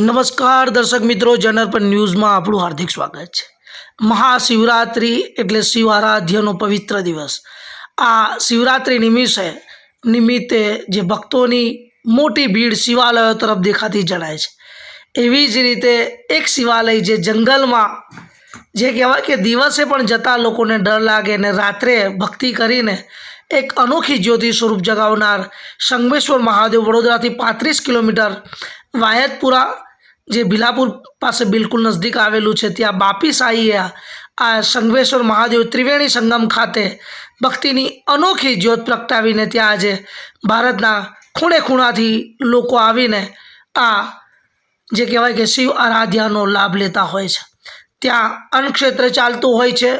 નમસ્કાર દર્શક મિત્રો, જનરપન ન્યૂઝમાં આપણું હાર્દિક સ્વાગત છે। મહાશિવરાત્રિ એટલે શિવ આરાધ્યનો પવિત્ર દિવસ। આ શિવરાત્રિ નિમિત્તે જે ભક્તોની મોટી ભીડ શિવાલયો તરફ દેખાતી જણાય છે। એવી જ રીતે એક શિવાલય જે જંગલમાં જે કહેવાય કે દિવસે પણ જતા લોકોને ડર લાગે અને રાત્રે ભક્તિ કરીને એક અનોખી જ્યોતિ સ્વરૂપ જગાવનાર શંખેશ્વર મહાદેવ વડોદરાથી 35 કિલોમીટર વાયદપુરા જે ભીલાપુર પાસે બિલકુલ નજદીક આવેલું છે, ત્યાં બાપી સાઈએ આ શંખેશ્વર મહાદેવ ત્રિવેણી સંગમ ખાતે ભક્તિની અનોખી જ્યોત પ્રગટાવીને ત્યાં આજે ભારતના ખૂણે ખૂણાથી લોકો આવીને આ જે કહેવાય કે શિવ આરાધ્યાનો લાભ લેતા હોય છે। ત્યાં અન્નક્ષેત્ર ચાલતું હોય છે,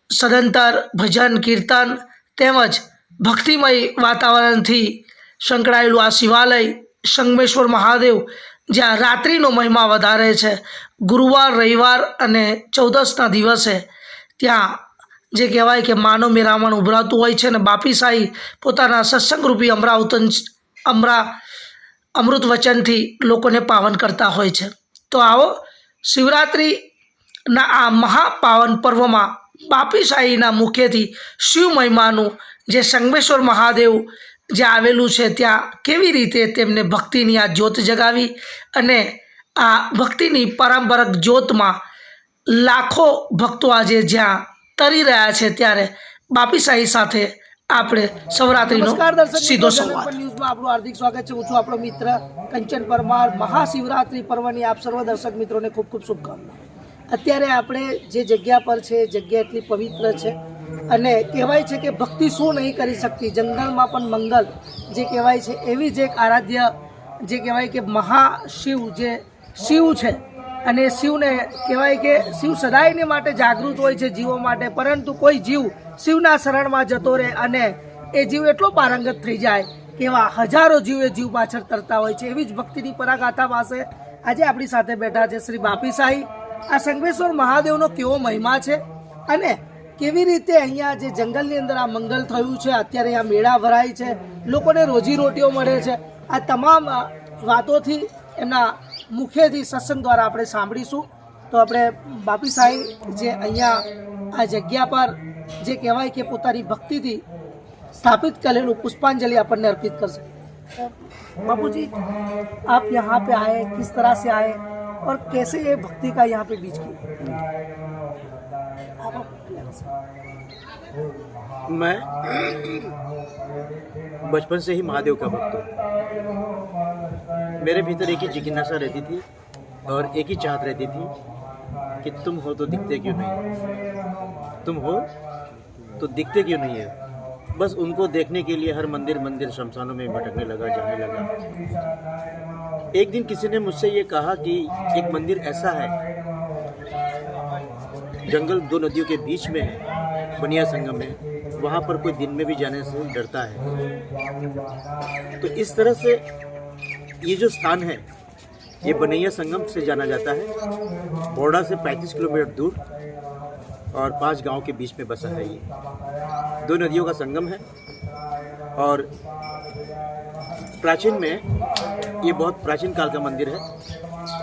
સદંતર ભજન કીર્તન તેમજ ભક્તિમય વાતાવરણથી સંકળાયેલું આ શિવાલય શંખેશ્વર મહાદેવ જ્યાં રાત્રિનો મહિમા વધારે છે। ગુરુવાર, રવિવાર અને ચૌદસના દિવસે ત્યાં જે કહેવાય કે માનવ મેરામણ ઉભરાતું હોય છે અને બાપી સાઈ પોતાના સત્સંગરૂપી અમૃત વચનથી લોકોને પાવન કરતા હોય છે। તો આવો શિવરાત્રિના આ મહાપાવન પર્વમાં બાપી સાઈના મુખ્યથી શિવ મહિમાનું જે શંખેશ્વર મહાદેવ જે આવેલું છે ત્યાં કેવી રીતે તેમને ભક્તિની આ જ્યોત જગાવી અને આ ભક્તિની પરંપરાગત જ્યોતમાં લાખો ભક્તો આજે જ્યાં તરી રહ્યા છે, ત્યારે બાપી સાઈ સાથે આપણે સૌરાત્રિનો સીધો સંવાદ। ન્યૂઝમાં આપણું હાર્દિક સ્વાગત છે। હું છું આપણો મિત્ર કંચન પરમાર। મહાશિવરાત્રિ પર્વની આપ સર્વ દર્શક મિત્રોને ખૂબ ખૂબ શુભકામનાઓ। અત્યારે આપણે જે જગ્યા પર છે, જગ્યા એટલી પવિત્ર છે અને કહેવાય છે કે ભક્તિ શું નહીં કરી શકતી, જંગલમાં પણ મંગલ જે કહેવાય છે એવી જ એક આરાધ્ય જે કહેવાય કે મહાશિવ જે શિવ છે અને શિવને કહેવાય કે શિવ સદાયને માટે જાગૃત હોય છે જીવો માટે, પરંતુ કોઈ જીવ શિવના શરણમાં જતો રહે અને એ જીવ એટલો પારંગત થઈ જાય કે એવા હજારો જીવ એ જીવ પાછળ તરતા હોય છે। એવી જ ભક્તિની પરાગાથા પાસે આજે આપણી સાથે બેઠા છે શ્રી બાપી સાઈ। આ શંખેશ્વર મહાદેવનો કેવો મહિમા છે અને કેવી રીતે અહીંયા જે જંગલની અંદર આ મંગલ થયું છે, અત્યારે અહીંયા મેળા ભરાય છે, લોકોને રોજીરોટીઓ મળે છે, આ તમામ વાતોથી એમના મુખેથી સત્સંગ દ્વારા આપણે સાંભળીશું। તો આપણે બાપી સાઈ જે અહીંયા આ જગ્યા પર જે કહેવાય કે પોતાની ભક્તિથી સ્થાપિત કરેલું પુષ્પાંજલિ આપણને અર્પિત કરશે। બાપूजी, आप यहाँ पे आए, किस तरह से आए और कैसे ये भक्ति का यहाँ पे बीज किया? मैं बचपन से ही महादेव का भक्त हूँ। मेरे भीतर एक ही जिज्ञासा रहती थी और एक ही चाहत रहती थी कि तुम हो तो दिखते क्यों नहीं, तुम हो तो दिखते क्यों नहीं है। बस उनको देखने के लिए हर मंदिर शमशानों में भटकने लगा, जाने लगा। एक दिन किसी ने मुझसे ये कहा कि एक मंदिर ऐसा है, जंगल दो नदियों के बीच में है, बनिया संगम में, वहाँ पर कोई दिन में भी जाने से डरता है। तो इस तरह से ये जो स्थान है ये बनैया संगम से जाना जाता है। बोर्डा से 35 किलोमीटर दूर और 5 गांव के बीच में बसा है। ये दो नदियों का संगम है और प्राचीन में ये बहुत प्राचीन काल का मंदिर है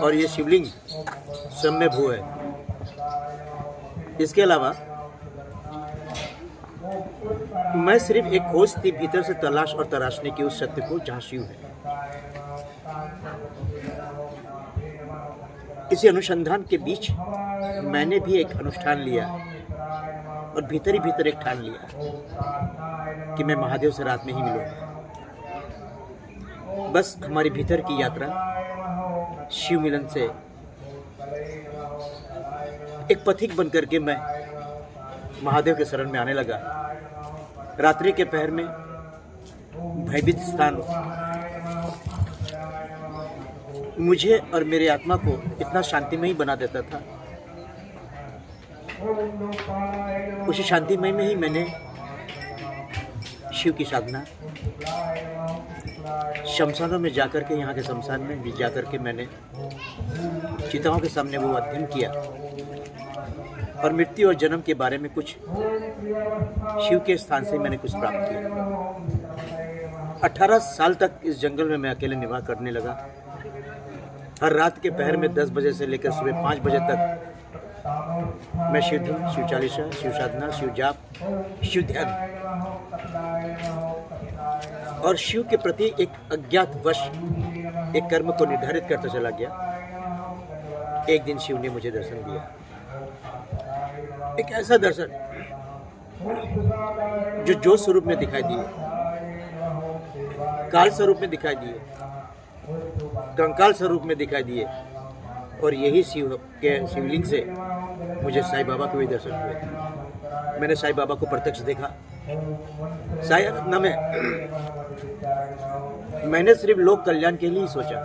और ये शिवलिंग स्वयंभू है। इसके अलावा मैं सिर्फ एक खोज थी भीतर से तलाश और तराशने की उस सत्य को जहाँ शिव है। इसी अनुसंधान के बीच मैंने भी एक अनुष्ठान लिया और भीतर ही भीतर एक ठान लिया कि मैं महादेव से रात में ही मिलूंगा। बस हमारी भीतर की यात्रा शिव मिलन से एक पथिक बनकर के मैं महादेव के शरण में आने लगा। रात्रि के पहर में भयभीत स्थान मुझे और मेरे आत्मा को इतना शांतिमय बना देता था। उसी शांतिमय में ही मैंने शिव की साधना शमशानों में जाकर के, यहाँ के शमशान में भी जाकर के मैंने चिताओं के सामने वो अध्ययन किया और मृत्यु और जन्म के बारे में कुछ शिव के स्थान से मैंने कुछ प्राप्त किया। 18 साल तक इस जंगल में मैं अकेले निवास करने लगा हर रात के पहर में 10 बजे से लेकर सुबह 5 बजे तक मैं शिव धुन, शिव चालीसा, शिव साधना, शिव जाप, शिव ध्यान और शिव के प्रति एक अज्ञात वश एक कर्म को निर्धारित करता चला गया। एक दिन शिव ने मुझे दर्शन दिया, एक ऐसा दर्शन जो जोत स्वरूप में दिखाई दिए, काल स्वरूप में दिखाई दिए, कंकाल स्वरूप में दिखाई दिए। और यही शिवलिंग से मुझे साईं बाबा के भी दर्शन हुए। मैंने साईं बाबा को प्रत्यक्ष देखा। साईं आराधना में मैंने सिर्फ लोक कल्याण के लिए ही सोचा।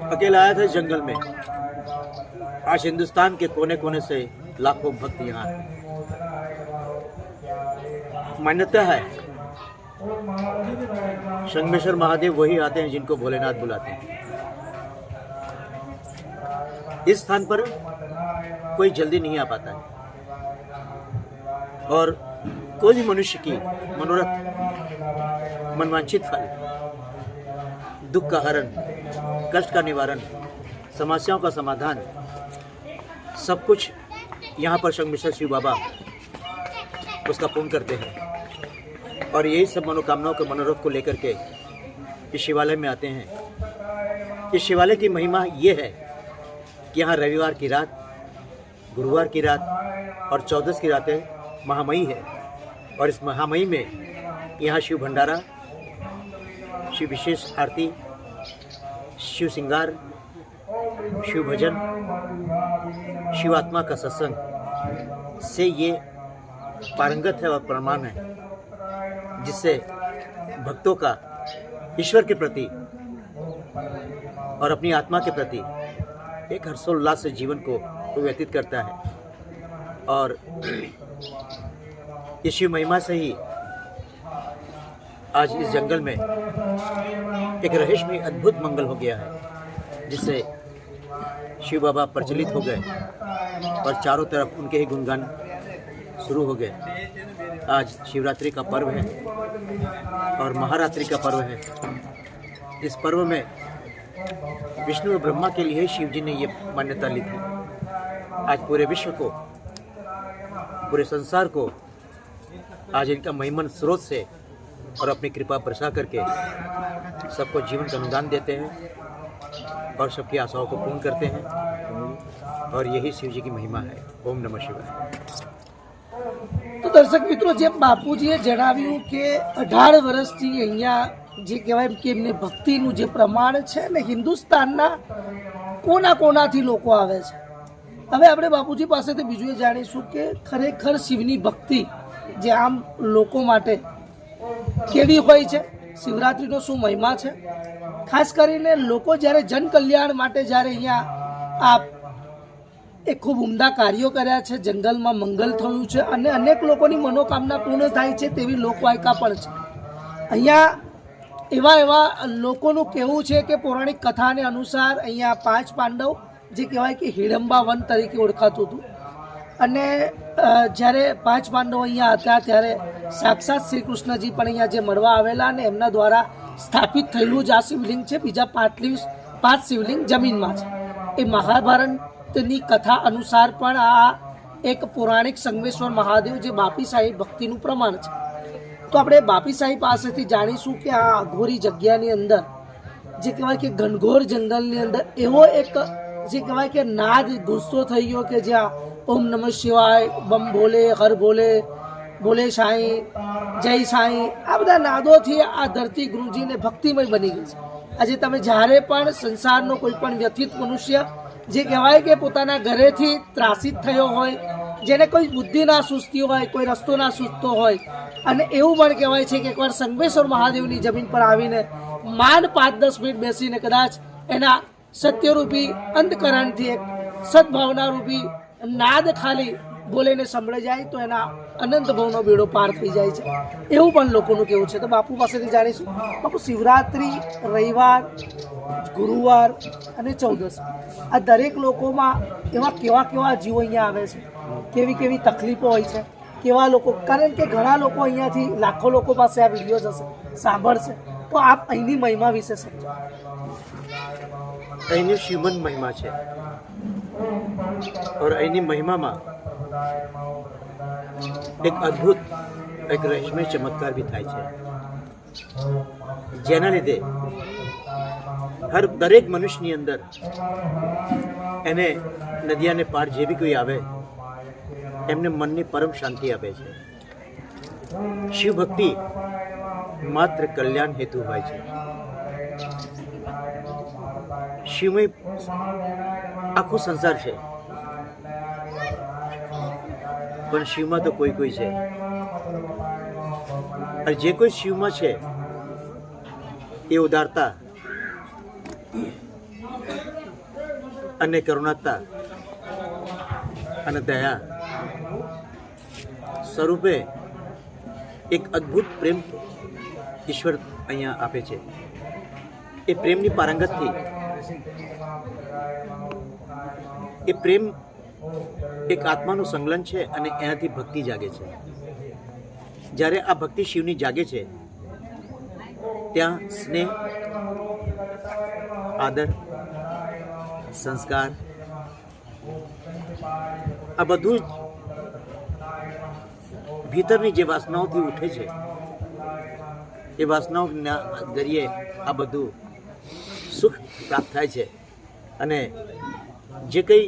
अकेला आया था जंगल में। आज हिंदुस्तान के कोने कोने से लाखों भक्त यहाँ हैं। मान्यता है संगमेश्वर महादेव वही आते हैं जिनको भोलेनाथ बुलाते हैं। इस स्थान पर कोई जल्दी नहीं आ पाता है और कोई भी मनुष्य की मनोरथ, मनवांछित फल, दुख का हरण, कष्ट का निवारण, समस्याओं का समाधान, सब कुछ यहाँ पर संगमेश्वर शिव बाबा उसका पूर्ण करते हैं। और यही सब मनोकामनाओं के मनोरथ को लेकर के इस शिवालय में आते हैं। इस शिवालय की महिमा ये है कि यहाँ रविवार की रात, गुरुवार की रात और 14 की रातें महामयी है। और इस महामयी में यहाँ शिव भंडारा, शिव विशेष आरती, शिव श्रृंगार, शिव भजन, शिव आत्मा का सत्संग से ये पारंगत है और प्रमाण है, जिससे भक्तों का ईश्वर के प्रति और अपनी आत्मा के प्रति एक हर्षोल्लास से जीवन को व्यतीत करता है। और इस शिव महिमा से ही आज इस जंगल में एक रहस्यमय अद्भुत मंगल हो गया है, जिससे शिव बाबा प्रचलित हो गए और चारों तरफ उनके ही गुणगान शुरू हो गए। आज शिवरात्रि का पर्व है और महारात्रि का पर्व है। इस पर्व में विष्णु और ब्रह्मा के लिए शिव जी ने ये मान्यता ली थी। आज पूरे विश्व को, पूरे संसार को आज इनका महिमन स्रोत से और अपनी कृपा बरसा करके सबको जीवन का अनुदान देते हैं और सबकी आशाओं को पूर्ण करते हैं। और यही शिव जी की महिमा है। ओम नमः शिवाय। તો દર્શક મિત્રો, જેમ બાપુજીએ જણાવ્યું કે 18 વર્ષથી અહીંયા જે કહેવાય કે એમને ભક્તિનું જે પ્રમાણ છે ને હિન્દુસ્તાનના કોના કોનાથી લોકો આવે છે। હવે આપણે બાપુજી પાસેથી બીજું એ જાણીશું કે ખરેખર શિવની ભક્તિ જે આમ લોકો માટે કેવી હોય છે, શિવરાત્રિનો શું મહિમા છે, ખાસ કરીને લોકો જ્યારે જન કલ્યાણ માટે જ્યારે અહીંયા આ એક ખૂબ ઉમદા કાર્યો કર્યા છે, જંગલમાં મંગલ થયું છે અને અનેક લોકોની મનોકામના પૂર્ણ થાય છે તેવી લોકવાયકા પણ છે। અહીંયા એવા લોકોનું કહેવું છે કે પૌરાણિક કથાને અનુસાર અહીંયા 5 પાંડવ જે કહેવાય કે હિડમ્બા વન તરીકે ઓળખાતું હતું અને જ્યારે 5 પાંડવો અહીંયા હતા ત્યારે સાક્ષાત શ્રી કૃષ્ણજી પણ અહીંયા જે મળવા આવેલા અને એમના દ્વારા સ્થાપિત થયેલું જ આ શિવલિંગ છે। બીજા 5 શિવલિંગ જમીનમાં છે। એ મહાભારતની કથા અનુસાર પણ આ એક પૌરાણિક સંગમેશ્વર મહાદેવ જે બાપી સાહેબ ભક્તિનું પ્રમાણ છે। તો આપણે બાપી સાહેબ પાસેથી જાણીશું કે આ અઘોરી જગ્યાની અંદર જે કહેવાય કે ઘનઘોર જંગલની અંદર એવો એક જે કહેવાય કે નાદ ગુસ્સો થઈ ગયો કે જ્યાં ઓમ નમઃ શિવાય, બમ ભોલે, હર ભોલે, ભોલે સાંઈ, જય સાંઈ, આ બધા નાદોથી આ ધરતી ગુરુજીને ભક્તિમય બની ગઈ છે। આજે તમે જ્યારે પણ સંસારનો કોઈ પણ વ્યથિત મનુષ્ય જે કહેવાય કે પોતાના ઘરેથી ત્રાસિત થયો હોય, જેને કોઈ બુદ્ધિના સૂઝતી હોય, કોઈ રસ્તો ના સૂઝતો હોય અને એવું પણ કહેવાય છે કે એકવાર સંગમેશ્વર મહાદેવની જમીન પર આવીને માંડ 5-10 મિનિટ બેસીને કદાચ એના સત્યરૂપી અંતકરણથી એક સદભાવનારૂપી નાદ ખાલી બોલીને સંભળાઈ જાય તો એના અનંત ભવનો બેડો પાર થઈ જાય છે, એવું પણ લોકોનું કહેવું છે। તો બાપુ પાસેથી જાણીશું, બાપુ શિવરાત્રિ, રવિવાર, ગુરુવાર અને 14 આ દરેક લોકોમાં એવા કેવા જીવો અહીંયા આવે છે, કેવી તકલીફો હોય છે, કેવા લોકો, કારણ કે ઘણા લોકો અહીંયાથી લાખો લોકો પાસે આ વિડીયો જશે, સાંભળશે તો આપ અહીંની મહિમા વિશે સમજાવો. અહીંની શ્રીમંત મહિમા છે और અહીંની મહિમામાં એક અદ્ભુત એક રહસ્યમય ચમત્કાર બી થાય છે, જેના લીધે દરેક મનુષ્યની અંદર એને નદિયાને પાર જે બી કોઈ આવે એમને મનની પરમ શાંતિ આપે છે. શિવ ભક્તિ માત્ર કલ્યાણ હેતુ હોય છે. શિવમય આખો સંસાર છે, પણ શિવમાં તો કોઈ કોઈ છે, અને જે કોઈ શિવમાં છે એ ઉદારતા અને કરુણાતા અને દયા સ્વરૂપે એક અદ્ભુત પ્રેમ ઈશ્વર અહીંયા આપે છે. એ પ્રેમની પારંગતથી એ પ્રેમ એક આત્માનું સંકલન છે અને એનાથી ભક્તિ જાગે છે. જ્યારે આ ભક્તિ શિવની જાગે છે ત્યાં સ્નેહ, આદર, સંસ્કાર આ બધું જ ભીતરની જે વાસનાઓથી ઉઠે છે એ વાસનાઓના જરીએ આ બધું સુખ પ્રાપ્ત થાય છે. અને જે કંઈ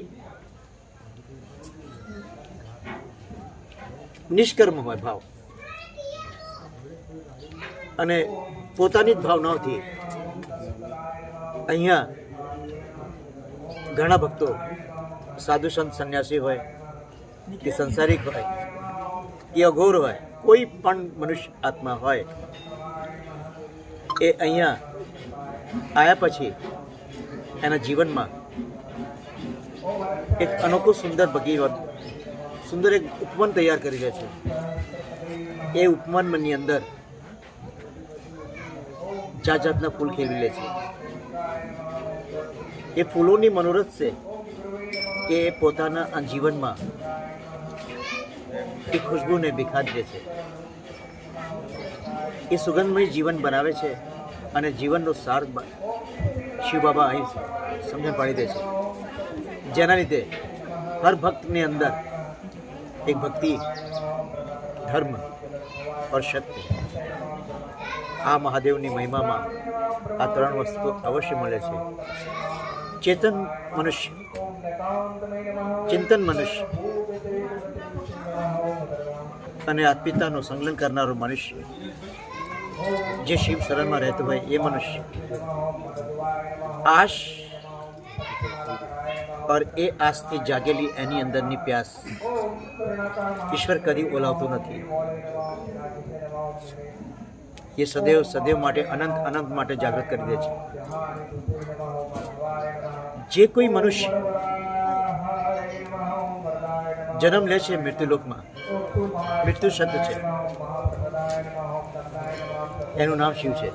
નિષ્કર્મ હોય ભાવ અને પોતાની જ ભાવનાઓથી અહીંયા ઘણા ભક્તો સાધુ સંત સંન્યાસી હોય કે સંસારિક હોય કે અઘોર હોય, કોઈ પણ મનુષ્ય આત્મા હોય એ અહીંયા આવ્યા પછી એના જીવનમાં એક અનોખું સુંદર એક ઉપવન તૈયાર કરી લે છે. એ ઉપવનની અંદર જાત જાતના ફૂલ ખીલી લે છે. એ ફૂલોની મનોરથ છે કે એ પોતાના જીવનમાં એ ખુશ્બુને બિખાર દે છે. એ સુગંધમય જીવન બનાવે છે અને જીવનનો સાર શિવ બાબા અહીં સમજણ પાડી દે છે, જેના લીધે હર ભક્તની અંદર એક ભક્તિ, ધર્મ और સત્ય આ મહાદેવની મહિમામાં આ ત્રણ વસ્તુ અવશ્ય મળે છે. ચેતન મનુષ્ય, ચિંતન મનુષ્ય અને આત્મીયતાનું સંકલન કરનારો મનુષ્ય, જે શિવ શરણમાં રહેતો હોય એ મનુષ્ય આશ और એ આસથી જાગેલી એની અંદરની પ્યાસ ઈશ્વર કદી ઓલાવતો નથી. એ સદૈવ સદૈવ માટે અનંત અનંત માટે જાગૃત કરી દે છે. જે કોઈ મનુષ્ય જન્મ લે છે મૃત્યુલોકમાં, મૃત્યુ શબ્દ છે, એનું નામ શિવ છે.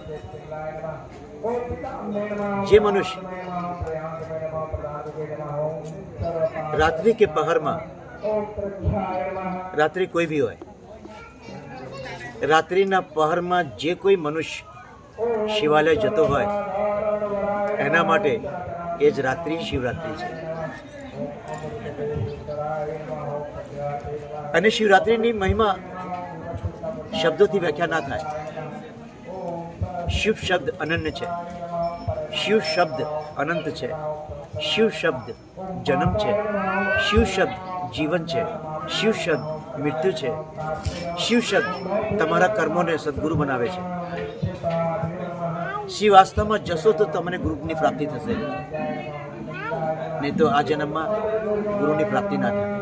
જે મનુષ્ય રાત્રિ કે પહરમાં, રાત્રિ કોઈ ભી હોય, રાત્રિના પહરમાં જે કોઈ મનુષ્ય શિવાલય જતો હોય એના માટે એ જ રાત્રિ શિવરાત્રિ છે. અને શિવરાત્રિની મહિમા શબ્દોથી વ્યાખ્યા ના થાય. શિવ શબ્દ અનન્ય છે, શિવ શબ્દ અનંત છે, શિવ શબ્દ જન્મ છે, શિવ શબ્દ જીવન છે, શિવ શબ્દ મૃત્યુ છે, શિવ શબ્દ તમારા કર્મોને સદગુરુ બનાવે છે. શિવ આસ્થામાં જશો તો તમને ગુરુની પ્રાપ્તિ થશે, નહીં તો આ જન્મમાં ગુરુની પ્રાપ્તિ ના થાય.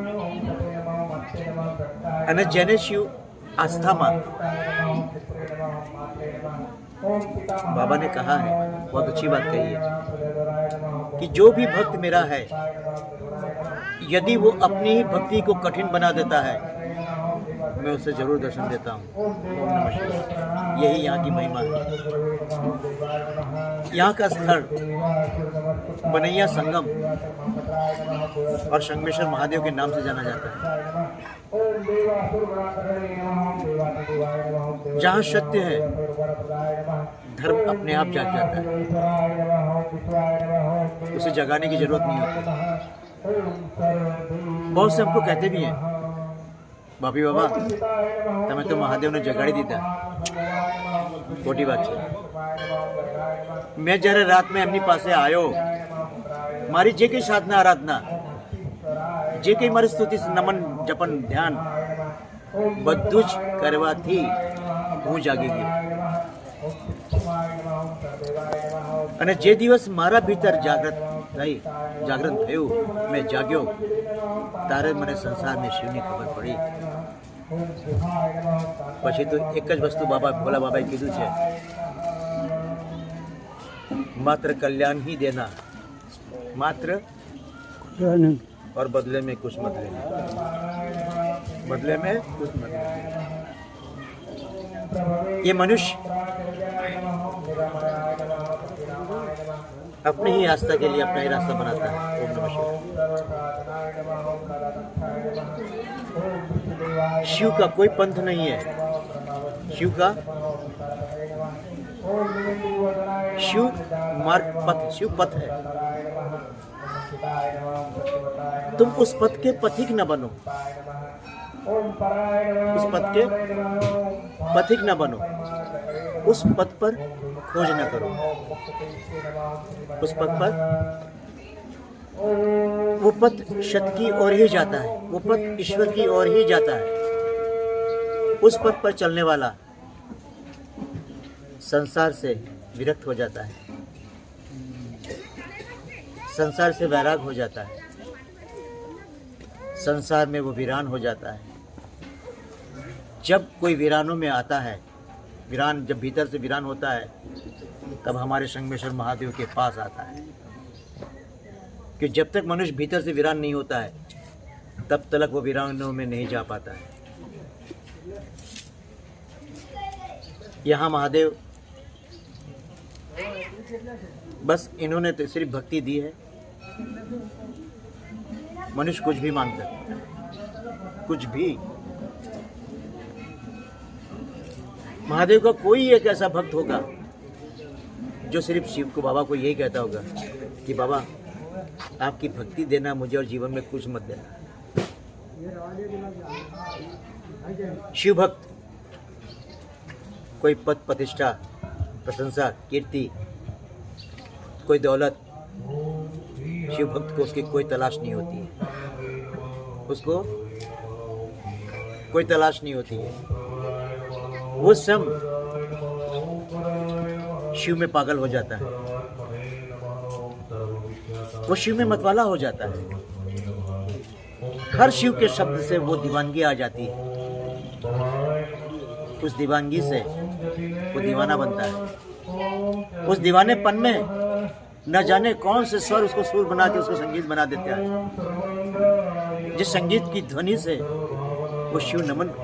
અને જેને શિવ आस्था बाबा ने कहा है, बहुत अच्छी बात कही है कि जो भी भक्त मेरा है यदि वो अपनी ही भक्ति को कठिन बना देता है मैं उसे जरूर दर्शन देता हूँ। ओम नमः शिवाय। यही यहाँ की महिमा है। यहाँ का स्थल बनैया संगम और संगमेश्वर महादेव के नाम से जाना जाता है। जहाँ सत्य है, धर्म अपने आप जाग जाता है, उसे जगाने की जरूरत नहीं होती। बहुत से हमको कहते भी हैं, बापी बाबा तमें तो महादेव ने जगाड़ी दी था। खोटी बात है। मैं जरा रात में एमनी पासे आयो, मारी जे कई साधना आराधना, जे कई मारी स्तुति नमन जपन ध्यान બધું જ કરવાથી હું જાગી ગયો। અને જે દિવસ મારા ભીતર જાગૃત થયું, મેં જાગ્યો, તારે મને સંસારની શિવની ખબર પડી। પછી તો એક જ વસ્તુ બાબા ભોલા બાબાએ કીધું છે, માત્ર કલ્યાણ ही देना, मात्र और बदले में कुछ मत लेना, बदले में कुछ मत लेना। ये मनुष्य अपनी ही आस्था के लिए अपना ही रास्ता बनाता है। ओम नमः शिवाय। शिव का कोई पंथ नहीं है। शिव मार्ग पथ, शिव पथ है। तुम उस पथ के पथिक न बनो, उस पथ के पथिक न बनो, उस पथ पर खोज न करो। उस पथ पर वो पथ सत्य की ओर ही जाता है, वो पथ ईश्वर की ओर ही जाता है। उस पथ पर चलने वाला संसार से विरक्त हो जाता है, संसार से वैराग हो जाता है, संसार में वो वीरान हो जाता है। जब कोई वीरानों में आता है, वीरान जब भीतर से वीरान होता है, तब हमारे संगमेश्वर महादेव के पास आता है। कि जब तक मनुष्य भीतर से वीरान नहीं होता है, तब तक वो वीरानों में नहीं जा पाता है। यहाँ महादेव बस इन्होंने तो सिर्फ भक्ति दी है। मनुष्य कुछ भी मांग सकता है, कुछ भी। महादेव का कोई एक ऐसा भक्त होगा जो सिर्फ शिव को, बाबा को यही कहता होगा कि बाबा आपकी भक्ति देना मुझे और जीवन में कुछ मत देना। शिव भक्त कोई पद प्रतिष्ठा, प्रशंसा, कीर्ति, कोई दौलत, शिव भक्त को उसकी कोई तलाश नहीं होती है, उसको कोई तलाश नहीं होती है। वो स्वयं शिव में पागल हो जाता है, वो शिव में मतवाला हो जाता है। हर शिव के शब्द से वो दीवानगी आ जाती है, उस दीवानगी से वो दीवाना बनता है। उस दीवानेपन में न जाने कौन से स्वर उसको सुर बना के उसको संगीत बना देता है। जिस संगीत की ध्वनि से वो शिव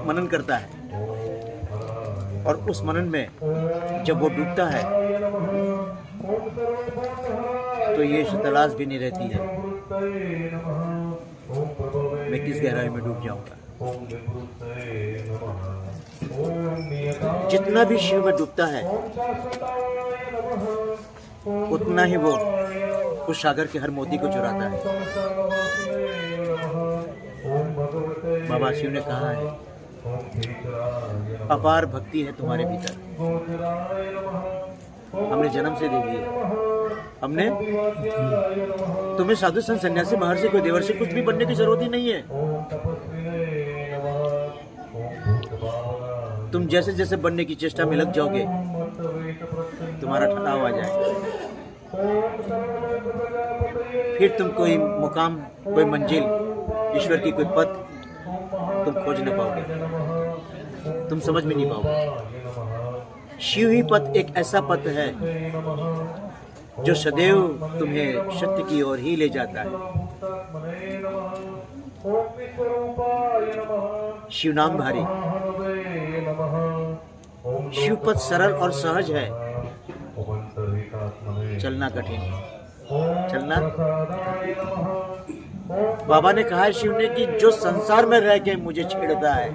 मनन करता है, और उस मनन में जब वो डूबता है तो ये तलाश भी नहीं रहती है मैं किस गहराई में डूब जाऊंगा। जितना भी शिव में डूबता है, उतना ही वो उस सागर के हर मोती को चुराता है। बाबा शिव ने कहा है, अपार भक्ति है तुम्हारे भीतर, हमने जन्म से देख लिया। हमने तुम्हें साधु संत सन्यासी महर्षि कोई देवर्षि कुछ भी बनने की जरूरत ही नहीं है। तुम जैसे जैसे बनने की चेष्टा में लग जाओगे, तुम्हारा ठहराव आ जाएगा। फिर तुम कोई मुकाम, कोई मंजिल, ईश्वर की कोई पथ तुम खोज न पाओगे, तुम समझ में नहीं पाओगे। शिव ही पथ एक ऐसा पथ है जो सदैव तुम्हें सत्य की ओर ही ले जाता है। शिव नाम भारी, शिव पथ सरल और सहज है, चलना कठिन, चलना। बाबा ने कहा है शिव ने कि जो संसार में रह के मुझे छेड़ता है,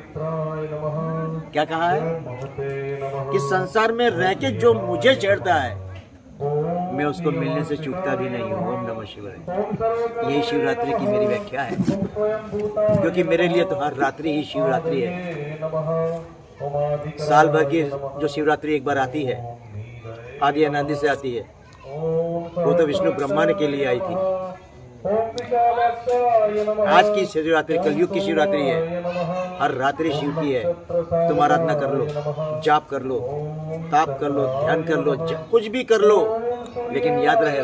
क्या कहा है कि संसार में रह के जो मुझे छेड़ता है मैं उसको मिलने से चूकता भी नहीं हूँ। ओम नमः शिवाय। यही शिवरात्रि की मेरी व्याख्या है, क्योंकि मेरे लिए तो हर रात्रि ही शिवरात्रि है। साल भर की जो शिवरात्रि एक बार आती है, आदि अनादि से आती है, वो तो विष्णु ब्रह्मा के लिए आई थी। आज की शिवरात्रि कलयुग की शिवरात्रि है, हर रात्रि शिव की है। तुम आराधना कर लो, जाप कर लो, ताप कर लो, ध्यान कर लो, कुछ भी कर लो, लेकिन याद रहे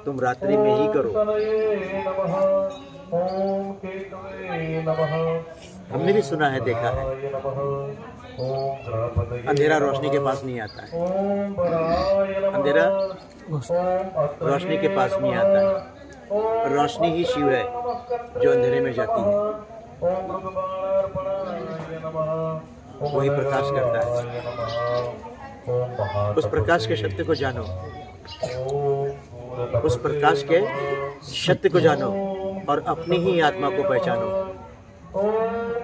तुम रात्रि में ही करो। हमने भी सुना है, देखा है, अंधेरा रोशनी के पास नहीं आता है, अंधेरा रोशनी के पास नहीं आता है। रोशनी ही शिव है जो अंधेरे में जाती है, वही प्रकाश करता है। उस प्रकाश के सत्य को जानो, उस प्रकाश के सत्य को जानो और अपनी ही आत्मा को पहचानो।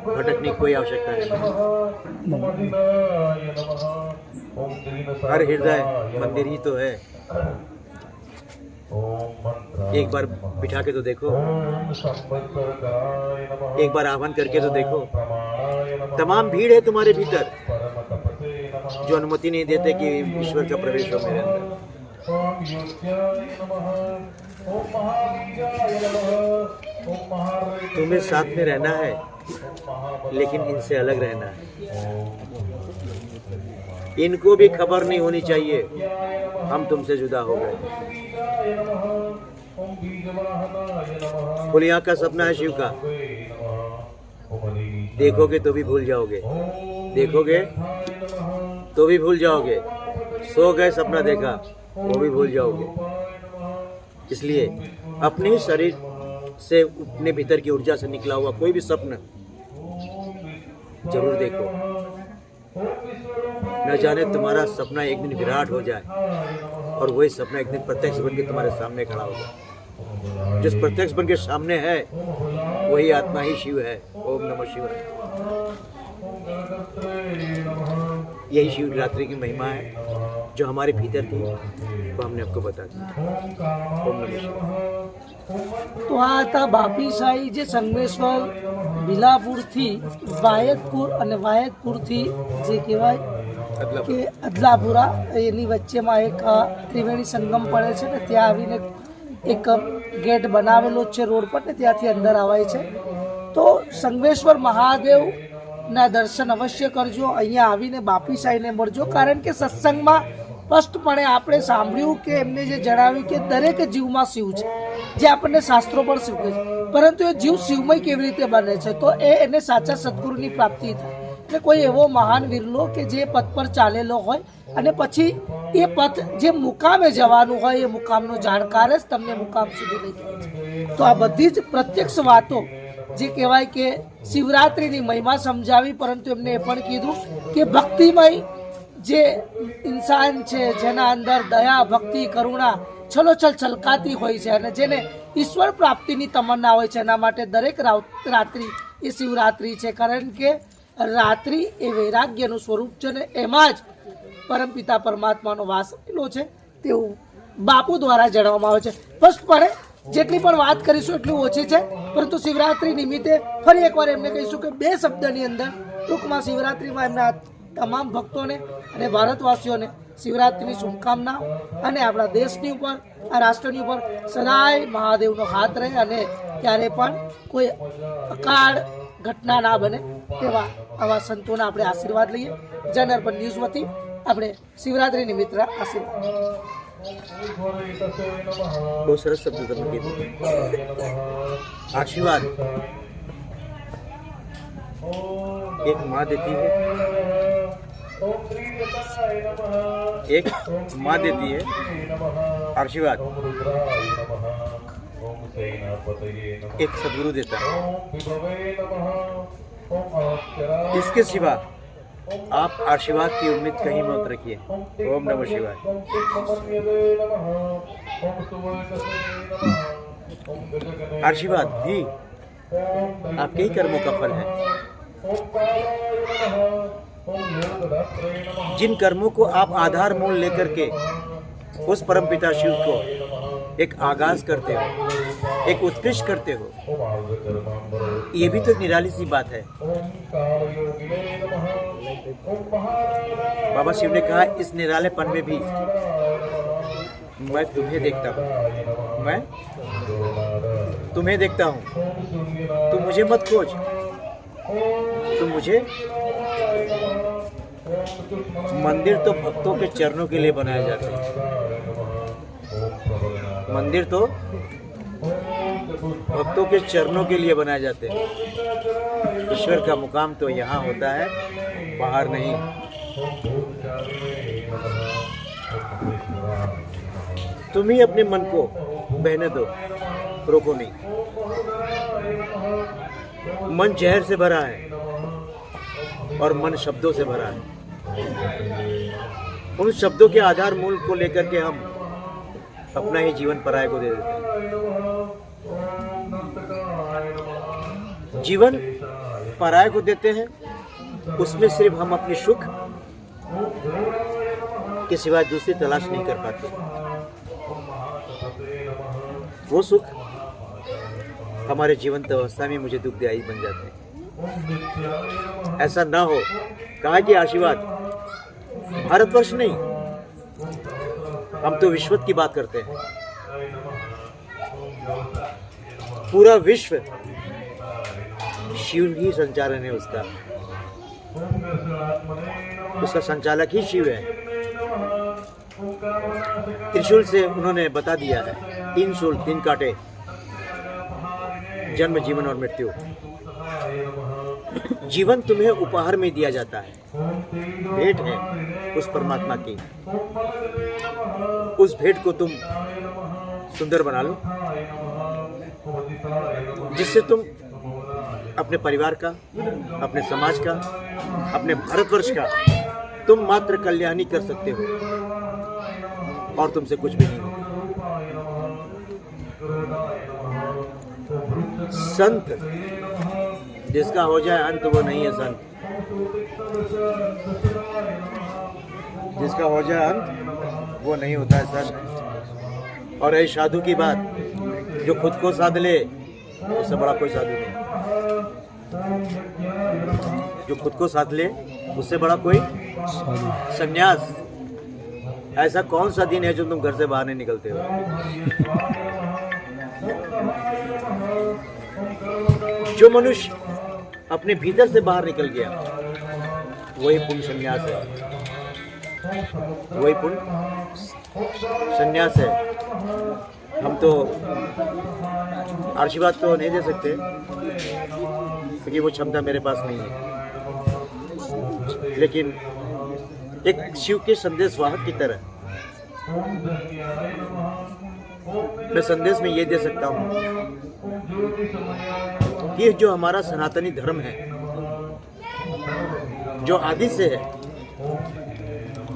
भटकने की कोई आवश्यकता नहीं। हर हृदय मंदिर ही तो है। एक बार बिठा के तो देखो, एक बार आह्वान करके तो देखो। तमाम भीड़ है तुम्हारे भीतर जो अनुमति नहीं देते कि ईश्वर का प्रवेश हो मेरे अंदर। तुम्हें साथ में रहना है, लेकिन इनसे अलग रहना है। इनको भी खबर नहीं होनी चाहिए हम तुमसे जुदा हो गए। खुली आंख का सपना है शिव का, देखोगे तो भी भूल जाओगे, देखोगे तो भी भूल जाओगे। सो गए सपना देखा, वो भी भूल जाओगे। इसलिए अपने ही शरीर से, अपने भीतर की ऊर्जा से निकला हुआ कोई भी स्वप्न जरूर देखो। न जाने तुम्हारा सपना एक दिन विराट हो जाए और वही सपना एक दिन प्रत्यक्ष बन के तुम्हारे सामने खड़ा हो जाए। जिस प्रत्यक्ष बन के सामने है वही आत्मा ही शिव है। ओम नमः शिवाय। यही शिवरात्रि की महिमा है जो हमारे भीतर थी, वो हमने आपको बता दी। ओम नमः शिवाय। તો આ હતા બાપી સાઈ જે સંગમેશ્વર બિલાપુરથી વાયદપુર અને વાયદપુરથી જે કહેવાય કે અદલાપુરા એની વચ્ચેમાં એક ત્રિવેણી સંગમ પડે છે ને ત્યાં આવીને એક ગેટ બનાવેલો છે રોડ પર ને ત્યાંથી અંદર આવાય છે। તો સંગમેશ્વર મહાદેવના દર્શન અવશ્ય કરજો, અહીંયા આવીને બાપી સાઈને મળજો, કારણ કે સત્સંગમાં સ્પષ્ટપણે આપણે સાંભળ્યું કે એમને જે જણાવ્યું કે દરેક જીવમાં શિવ છે, જે આપણને શાસ્ત્રો પણ શીખવે છે, પરંતુ એ જીવ શિવમય કેવી રીતે બને છે? તો એને સાચા સદગુરુની પ્રાપ્તિ થાય। એટલે કોઈ એવો મહાન વિરલો કે જે પથ પર ચાલેલો હોય અને પછી એ પથ જે મુકામે જવાનું હોય એ મુકામનો જાણકાર જ તમને મુકામ સુધી લઈ જાય છે। તો આ બધી જ પ્રત્યક્ષ વાતો જે કહેવાય કે શિવરાત્રિની મહિમા સમજાવી, પરંતુ એમને એ પણ કીધું કે ભક્તિમય જે ઇન્સાન છે, જેના અંદર દયા, ભક્તિ, કરુણા છલોછલ છલકાતી હોય છે અને જેને ઈશ્વર પ્રાપ્તિની તમન્ના હોય છે, એના માટે દરેક રાત્રિ એ શિવરાત્રિ છે। કારણ કે રાત્રિ એ વૈરાગ્યનું સ્વરૂપ છે ને એમાં જ પરમપિતા પરમાત્માનો વાસ રહેલો છે તેવું બાપુ દ્વારા જણાવવામાં આવે છે। સ્પષ્ટપણે જેટલી પણ વાત કરીશું એટલી ઓછી છે, પરંતુ શિવરાત્રિ નિમિત્તે ફરી એકવાર એમને કહીશું કે બે શબ્દની અંદર ટૂંકમાં શિવરાત્રિમાં એમના તમામ ભક્તોને અને ભારતવાસીઓને શિવરાત્રિની શુભકામનાઓ અને આપણા દેશની ઉપર, આ રાષ્ટ્રની ઉપર સદાય મહાદેવનો હાથ રહે અને ક્યારે પણ કોઈ અકાળ ઘટના ના બને તેવા આવા સંતોના આપણે આશીર્વાદ લઈએ। જન અર્પણ ન્યૂઝ વતી આપણે શિવરાત્રિ નિમિત્તે આશીર્વાદ। બહુ સરસ શબ્દ તમે કીધું, આશીર્વાદ एक माँ देती है, एक माँ देती है आशीर्वाद, एक सदगुरु देता है। इसके सिवा आप आशीर्वाद की उम्मीद कहीं मत रखिए। ओम नमः शिवाय। आशीर्वाद भी आपके ही कर्मों का फल है। जिन कर्मों को आप आधार मूल लेकर के उस परमपिता शिव को एक आगाज करते हो, एक उत्कृष्ट करते हो, ये भी तो एक निराली सी बात है। बाबा शिव ने कहा, इस निरालेपन में भी मैं तुम्हें देखता हूँ, मैं तुम्हें देखता हूँ। तुम मुझे मत खोज, तुम मुझे। मंदिर तो भक्तों के चरणों के लिए बनाए जाते हैं। मंदिर तो भक्तों के चरणों के लिए बनाए जाते हैं। ईश्वर का मुकाम तो यहाँ होता है, बाहर नहीं। तुम ही अपने मन को बहने दो, रोको नहीं। मन जहर से भरा है और मन शब्दों से भरा है। उन शब्दों के आधार मूल को लेकर के हम अपना ही जीवन पराये को दे देते हैं। जीवन पराये को देते हैं, उसमें सिर्फ हम अपने सुख के सिवाय दूसरी तलाश नहीं कर पाते। वो सुख हमारे जीवंत अवस्था में मुझे दुखदायी बन जाते हैं। ऐसा ना हो। कहा कि आशीर्वाद भारतवर्ष नहीं, हम तो विश्व की बात करते हैं। पूरा विश्व शिव ही संचालन है उसका संचालक ही शिव है। त्रिशूल से उन्होंने बता दिया है, 3 शूल 3 कांटे, जन्म जीवन और मृत्यु। जीवन तुम्हें उपहार में दिया जाता है, भेंट है उस परमात्मा की। उस भेंट को तुम सुंदर बना लो, जिससे तुम अपने परिवार का, अपने समाज का, अपने भारतवर्ष का तुम मात्र कल्याण ही कर सकते हो, और तुमसे कुछ भी नहीं हो। संत जिसका हो जाए अंत वो नहीं है संत। जिसका हो जाए अंत वो नहीं होता है संत। और ऐ साधु की बात, जो खुद को साध ले उससे बड़ा कोई साधु नहीं। जो खुद को साध ले उससे बड़ा कोई संन्यास। ऐसा कौन सा दिन है जो तुम घर से बाहर नहीं निकलते हो? जो मनुष्य अपने भीतर से बाहर निकल गया वही पूर्ण संन्यास है, वही पूर्ण संन्यास है। हम तो आशीर्वाद तो नहीं दे सकते क्योंकि वो क्षमता मेरे पास नहीं है, लेकिन एक शिव के संदेश वाहक की तरह मैं संदेश में ये दे सकता हूँ कि जो हमारा सनातनी धर्म है, जो आदि से है,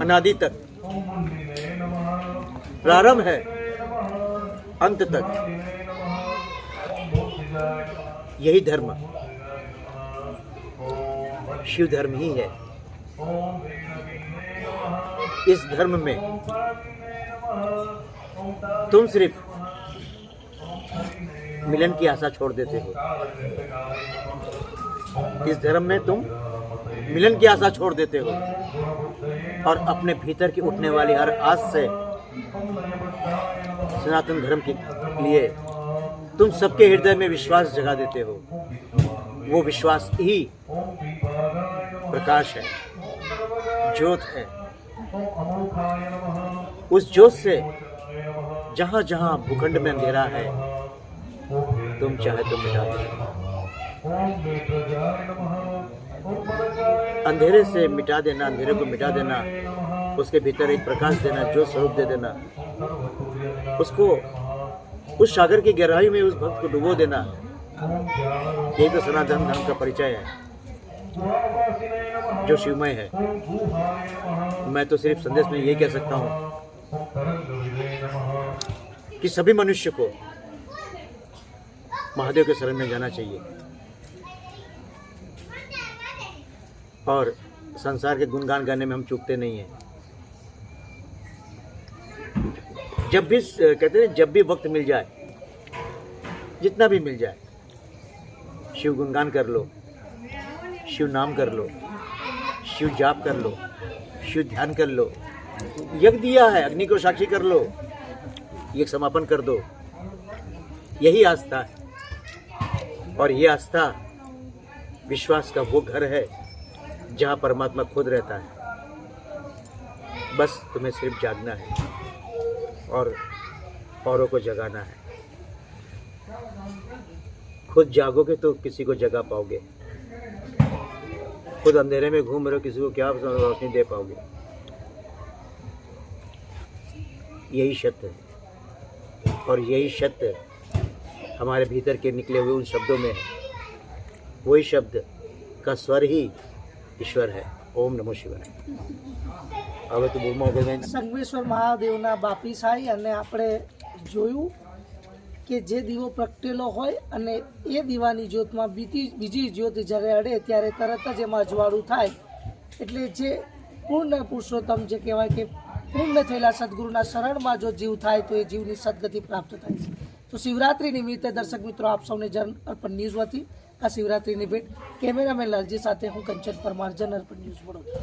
अनादि तक, प्रारंभ है अंत तक, यही धर्म शिव धर्म ही है। इस धर्म में तुम सिर्फ मिलन की आशा छोड़ देते हो। इस धर्म में तुम मिलन की आशा छोड़ देते हो और अपने भीतर की उठने वाली हर आस से सनातन धर्म के लिए तुम सबके हृदय में विश्वास जगा देते हो। वो विश्वास ही प्रकाश है, ज्योत है। उस ज्योत से जहां जहां भूखंड में अंधेरा है, तुम चाहे तो मिटा दो। अंधेरे से मिटा देना, अंधेरे को मिटा देना, उसके भीतर एक प्रकाश देना, जो स्वरूप दे देना, उसको उस सागर की गहराई में उस भक्त को डुबो देना, यही तो सनातन धर्म का परिचय है, जो शिवमय है। मैं तो सिर्फ संदेश में यही कह सकता हूँ कि सभी मनुष्य को महादेव के शरण में जाना चाहिए और संसार के गुणगान गाने में हम चूकते नहीं हैं। जब भी कहते हैं, जब भी वक्त मिल जाए, जितना भी मिल जाए, शिव गुणगान कर लो, शिव नाम कर लो, शिव जाप कर लो, शिव ध्यान कर लो, यज्ञ दिया है अग्नि को साक्षी कर लो, यज्ञ समापन कर दो। यही आस्था है और ये आस्था विश्वास का वो घर है जहाँ परमात्मा खुद रहता है। बस तुम्हें सिर्फ जागना है और औरों को जगाना है। खुद जागोगे तो किसी को जगा पाओगे, खुद अंधेरे में घूम रहे हो, किसी को क्या रोशनी दे पाओगे। यही सत्य है और यही सत्य हमारे भीतर के निकले हुए उन शब्दों में है। वही शब्द का स्वर ही ईश्वर है। ओम नमो शिवाय। હવે તો બોલમાં વગર સંગમેશ્વર મહાદેવના બાપી સાઈ અને આપણે જોયું કે જે દીવો પ્રગટેલો હોય અને એ દીવાની જ્યોતમાં બીજી જ્યોત જ્યારે અડે ત્યારે તરત જ એમાં અજવાળું થાય, એટલે જે પૂર્ણ પુરુષોત્તમ જે કહેવાય કે પૂર્ણ થયેલા સદગુરુના શરણમાં જો જીવ થાય તો એ જીવની સદગતિ પ્રાપ્ત થાય છે। તો શિવરાત્રિ નિમિત્તે દર્શક મિત્રો આપ સૌને જન અર્પણ ન્યૂઝ વતી આ શિવરાત્રિની ભેટ। કેમેરામેન લાલજી સાથે હું કંચન પરમાર, જન અર્પણ ન્યૂઝ વડોદરા।